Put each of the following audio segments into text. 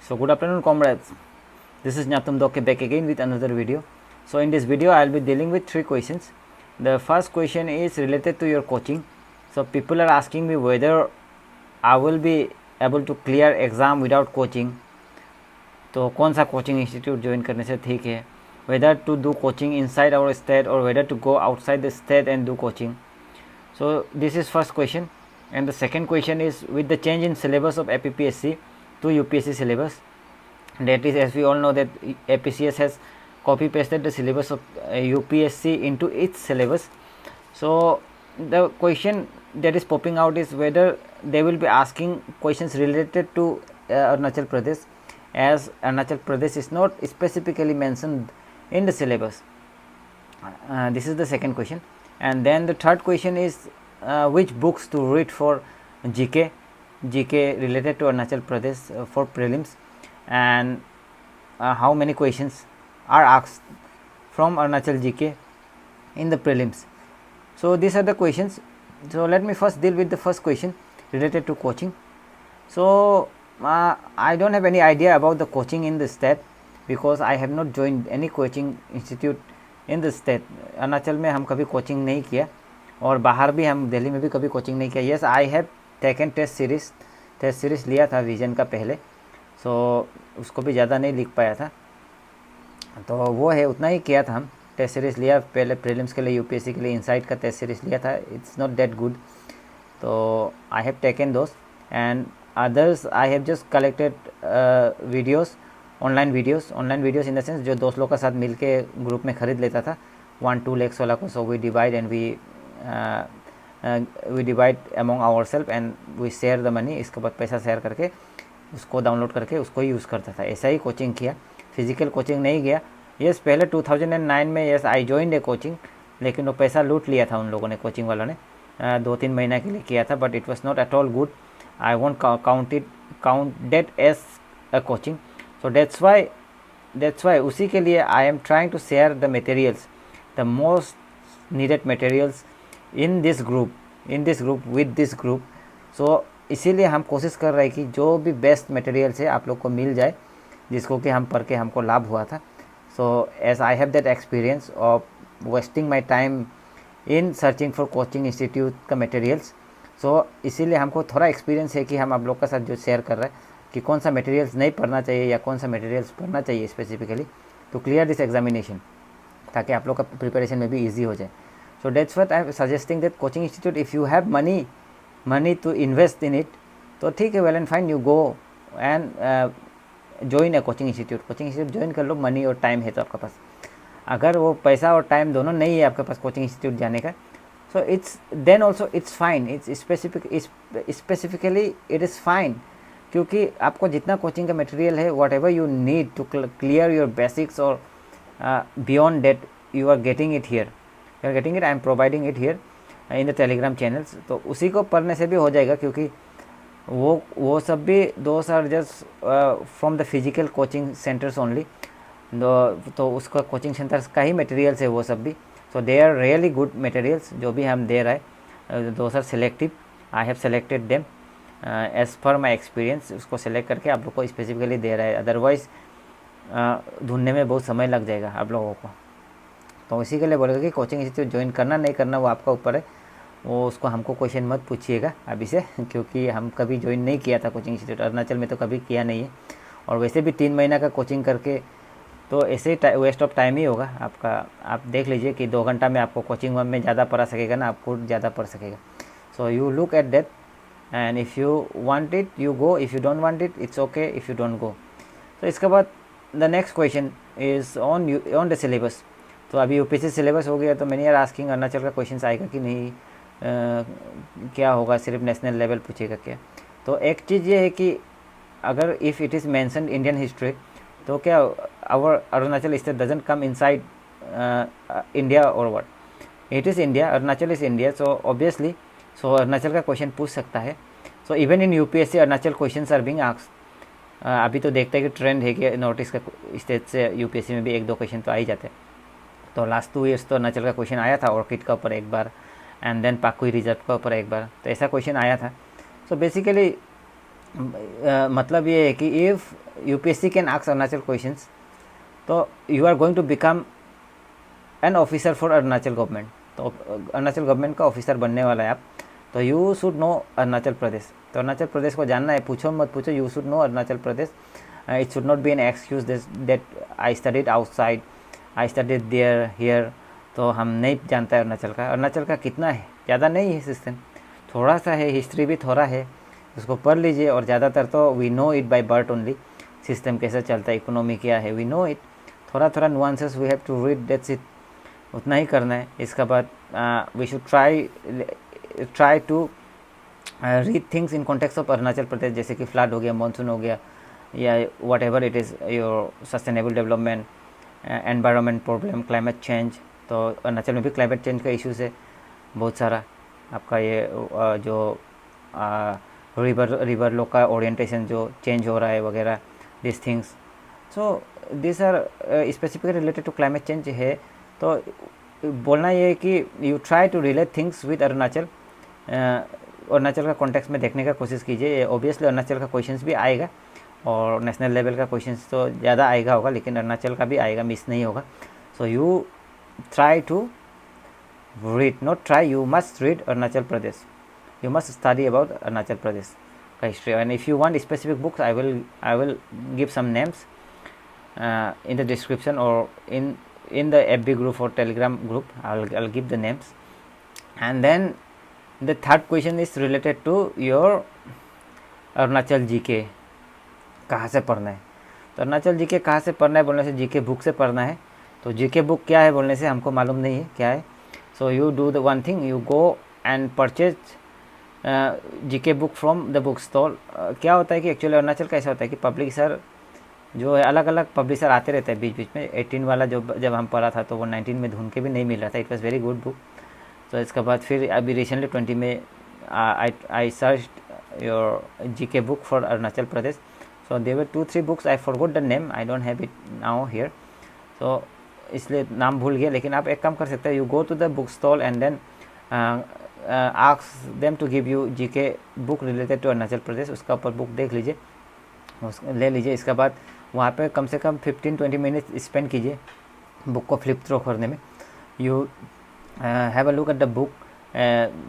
So good afternoon comrades, this is Nyatum Doke back again with another video. So in this video I will be dealing with 3 questions. The first question is related to your coaching. So people are asking me whether I will be able to clear exam without coaching. तो कौन सा coaching institute join करने से ठीक है, whether to do coaching inside our state or whether to go outside the state and do coaching. So this is first question. And the second question is, with the change in syllabus of APPSC to UPSC syllabus, that is, as we all know that APCS has copy pasted the syllabus of UPSC into its syllabus. So the question that is popping out is whether they will be asking questions related to Arunachal Pradesh, as Arunachal Pradesh is not specifically mentioned in the syllabus. This is the second question. And then the third question is which books to read for GK related to Arunachal Pradesh for prelims, and how many questions are asked from Arunachal GK in the prelims. So these are the questions. So let me first deal with the first question related to coaching. So I don't have any idea about the coaching in the state because I have not joined any coaching institute in the state. Arunachal में हम कभी coaching नहीं किया और बाहर भी हम दिल्ली में भी कभी कोचिंग नहीं किया. Yes, I have taken test series लिया था विजन का पहले. सो उसको भी ज़्यादा नहीं लिख पाया था, तो वो है उतना ही किया था. हम टेस्ट सीरीज़ लिया पहले प्रीलिम्स के लिए, यूपीएससी के लिए इनसाइट का टेस्ट सीरीज़ लिया था. इट्स नॉट दैट गुड, तो आई हैव टेकन दोस्त. And others I have just collected videos, online videos in the sense जो दोस्त लोग के साथ मिल के ग्रुप में ख़रीद लेता था 1-2 lakhs वाला को. So we divide and we divide among our self and we share the money. इसके बाद पैसा शेयर करके उसको डाउनलोड करके उसको ही यूज़ करता था. ऐसा ही कोचिंग किया, फिजिकल कोचिंग नहीं गया. यस, पहले 2009 में yes I joined A coaching, लेकिन वो पैसा लूट लिया था उन लोगों ने, कोचिंग वालों ने. 2-3 महीना के लिए किया था, but it was not at all good. I won't count that as a coaching. So that's why उसी के लिए I am trying to share the materials, the most needed materials in this group with this group. So इसीलिए हम कोशिश कर रहे हैं कि जो भी बेस्ट मटेरियल्स है आप लोग को मिल जाए, जिसको कि हम पढ़ के हमको लाभ हुआ था. So as I have that experience of wasting my time in searching for coaching institute का materials, so इसीलिए हमको थोड़ा एक्सपीरियंस है कि हम आप लोग के साथ जो शेयर कर रहे हैं कि कौन सा मटेरियल्स नहीं पढ़ना चाहिए या कौन सा मटेरियल्स पढ़ना चाहिए specifically to clear this examination, ताकि आप लोग का प्रिपरेशन में भी इजी हो जाए. So that's what I am suggesting that coaching institute, if you have money to invest in it, तो ठीक है, well and fine, you go and join a coaching institute join कर लो. मनी और टाइम है तो आपके पास. अगर वो पैसा और टाइम दोनों नहीं है आपके पास कोचिंग इंस्टीट्यूट जाने का, so it's then also it's fine. It's specifically it is fine, क्योंकि आपको जितना कोचिंग का मटेरियल है, whatever you need to clear your basics और beyond that, you are getting it I am providing it here in the Telegram channels. तो उसी को पढ़ने से भी हो जाएगा, क्योंकि वो सब भी दोस्त are just from the physical coaching centres only. तो उसका कोचिंग सेंटर्स का ही मटेरियल्स है वो सब भी. So they are really good materials जो भी हम दे रहे हैं. दोस्त are selective, I have selected them as per my experience. उसको सेलेक्ट करके आप लोग को स्पेसिफिकली दे रहा है, अदरवाइज़ ढूंढने में बहुत समय लग जाएगा आप लोगों को. तो इसी के लिए बोलेगा कि कोचिंग इंस्टीट्यूट ज्वाइन करना नहीं करना वो आपका ऊपर है. वो उसको हमको क्वेश्चन मत पूछिएगा अभी से, क्योंकि हम कभी ज्वाइन नहीं किया था कोचिंग इंस्टीट्यूट. अरुणाचल में तो कभी किया नहीं है, और वैसे भी 3 महीना का कोचिंग करके तो ऐसे ही वेस्ट ऑफ टाइम ही होगा आपका. आप देख लीजिए कि 2 घंटा में आपको कोचिंग में ज़्यादा पढ़ा सकेगा ना, आपको ज़्यादा पढ़ सकेगा. So you look at that, and if you want it you go, if you don't want it it's okay if you don't go. तो इसके बाद the next question is on the syllabus. तो अभी यूपीएससी सिलेबस हो गया, तो मैंने यार आस्किंग अरुणाचल का क्वेश्चन आएगा कि नहीं, क्या होगा, सिर्फ नेशनल लेवल पूछेगा क्या. तो एक चीज़ ये है कि अगर if it is mentioned Indian history, तो क्या our Arunachal state doesn't come inside India और what, it is India, Arunachal is India. So obviously so Arunachal का क्वेश्चन पूछ सकता है. So even in UPSC Arunachal question are being asked. अभी तो देखते हैं कि ट्रेंड है कि नॉर्थ ईस्ट का स्टेट से यूपीएससी में भी 1-2 क्वेश्चन तो आ ही जाते हैं. तो लास्ट 2 ईयर्स तो अरुणाचल का क्वेश्चन आया था, ऑर्किड का ऊपर एक बार, एंड देन पाकुई रिजर्व का ऊपर एक बार, तो ऐसा क्वेश्चन आया था. सो बेसिकली मतलब ये है कि if UPSC can ask Arunachal questions, तो you are going to become an officer for Arunachal government. तो अरुणाचल गवर्नमेंट का ऑफिसर बनने वाला है आप, तो you should know Arunachal Pradesh. तो अरुणाचल प्रदेश को जानना है, पूछो मत पूछो, you should know Arunachal Pradesh. It should not be an excuse that I studied outside, I studied there here. तो हम नहीं जानता है अरुणाचल का। अरुणाचल का कितना है, ज़्यादा नहीं है सिस्टम, थोड़ा सा है, हिस्ट्री भी थोड़ा है, उसको पढ़ लीजिए। और ज़्यादातर तो we know it by birth only, system कैसे चलता है, इकोनॉमी क्या है, वी नो इट। थोड़ा थोड़ा nuances we have to read, that's it, उतना ही करना है। इसके बाद we should try to read things in context of Arunachal Pradesh, जैसे कि फ्लड हो गया, मानसून हो गया, या whatever it is, your sustainable development, environment problem, climate change. तो अरुणाचल में भी क्लाइमेट चेंज का इश्यूज़ है बहुत सारा। आपका ये जो रिवर लोग का ओरिएंटेशन जो चेंज हो रहा है वगैरह, this things. So this are specifically related to climate change है। तो बोलना ये है कि you try to relate things with Arunachal. Arunachal का कॉन्टेक्स्ट में देखने का कोशिश कीजिए। ओबियसली अरुणाचल का क्वेश्चंस भी आएगा, और नेशनल लेवल का क्वेश्चंस तो ज़्यादा आएगा होगा, लेकिन अरुणाचल का भी आएगा, मिस नहीं होगा। So you try to read, not try, you must read Arunachal Pradesh, you must study about Arunachal Pradesh ka history. And if you want specific books, I will give some names in the description, or in the FB group or Telegram group. I'll give the names. And then the third question is related to your Arunachal GK कहाँ से पढ़ना है। तो Arunachal GK कहाँ से पढ़ना है बोलने से जीके बुक से पढ़ना है। तो जीके बुक क्या है बोलने से हमको मालूम नहीं है क्या है। So you do the one thing, you go and purchase GK book from the book stall. क्या होता है कि एक्चुअली अरुणाचल का ऐसा होता है कि पब्लिशर जो है, अलग अलग पब्लिशर आते रहते हैं बीच बीच में। 18 वाला जो जब हम पढ़ा था तो वो 19 में ढूंढ के भी नहीं मिल रहा था, it was very good book. तो इसके बाद फिर अभी रिसेंटली 20 में I search your GK book for Arunachal Pradesh. So there were 2-3 books, I forgot the name, I don't have it now here, so इसलिए नाम भूल गया। लेकिन आप एक काम कर सकते हैं, you go to the book stall and then ask them to give you GK book related to Arunachal Pradesh. उसका ऊपर बुक देख लीजिए, ले लीजिए। इसके बाद वहाँ पे कम से कम 15-20 मिनट स्पेंड कीजिए बुक को फ्लिप थ्रो करने में। You have a look at the book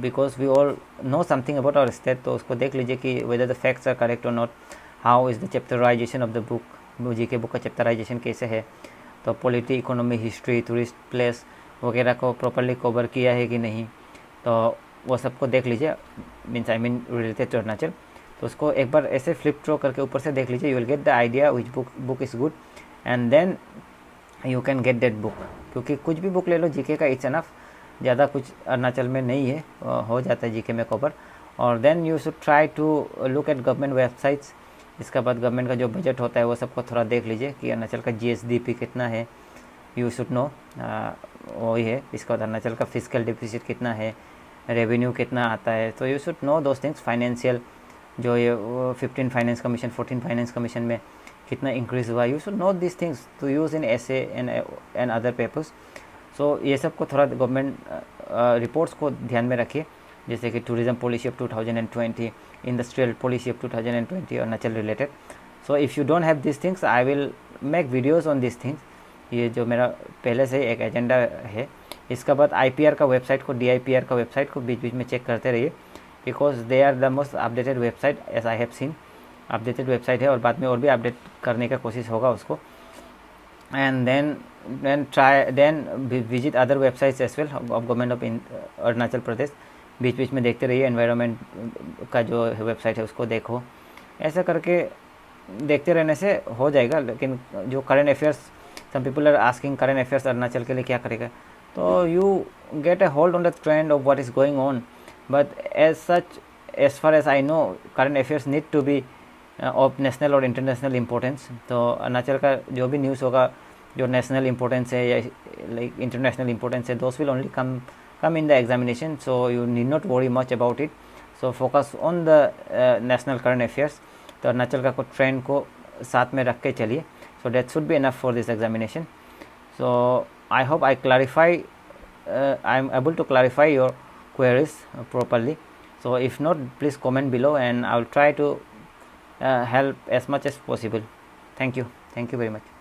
because we all know something about our state. तो उसको देख लीजिए कि whether the facts are correct और not, how is the chapterisation of the book, GK book का chapterisation कैसे है, तो polity, economy, history, tourist place वगैरह को प्रॉपर्ली कवर किया है कि नहीं, तो वो सबको देख लीजिए, means I mean related to Arunachal. तो उसको एक बार ऐसे फ्लिप थ्रो करके ऊपर से देख लीजिए, you will get the idea which book is good, and then you can get that book. क्योंकि कुछ भी बुक ले लो जीके का, इट्स एनफ, ज़्यादा कुछ अरुणाचल में नहीं है, हो जाता है जीके में कवर। और then you should try to look at government websites. इसके बाद गवर्नमेंट का जो बजट होता है वो सबको थोड़ा देख लीजिए कि अरुणाचल का GSDP कितना है, यू शुड नो, वही है। इसके बाद अरुणाचल का फिजिकल डिफिसिट कितना है, रेवेन्यू कितना आता है, तो you should no those things. Financial जो ये 15 फाइनेंस कमीशन, 14 फाइनेंस कमीशन में कितना इंक्रीज़ हुआ, you should know this things to use in essay and other papers. So ये सब को थोड़ा गवर्नमेंट रिपोर्ट्स को ध्यान में रखिए, जैसे कि tourism policy of 2020, industrial policy of 2020 Arunachal related. So if you don't have this things, I will make videos on this things. ये जो मेरा पहले से एक एजेंडा है। इसके बाद IPR का वेबसाइट को, DIPR का वेबसाइट को बीच बीच में चेक करते रहिए, because they are the most updated website as I have seen. Updated website है और बाद में और भी अपडेट करने का कोशिश होगा उसको। And then visit other websites as well of government of Arunachal Pradesh. बीच बीच में देखते रहिए, एनवायरनमेंट का जो वेबसाइट है उसको देखो। ऐसा करके देखते रहने से हो जाएगा। लेकिन जो current affairs, some people are asking current affairs Arunachal के लिए क्या करेगा, तो you get a hold on the trend of what is going on. But as such, as far as I know, current affairs need to be of national और international importance. तो अरुणाचल का जो भी न्यूज़ होगा जो नेशनल इम्पोर्टेंस है या like international importance है, those will only come in the examination, so you need not worry much about it. So focus on the national current affairs. तो अरुणाचल का कुछ ट्रेंड को साथ में रख के चलिए, so that should be enough for this examination. So I hope I am able to clarify your queries properly. So if not, please comment below and I will try to help as much as possible. Thank you very much.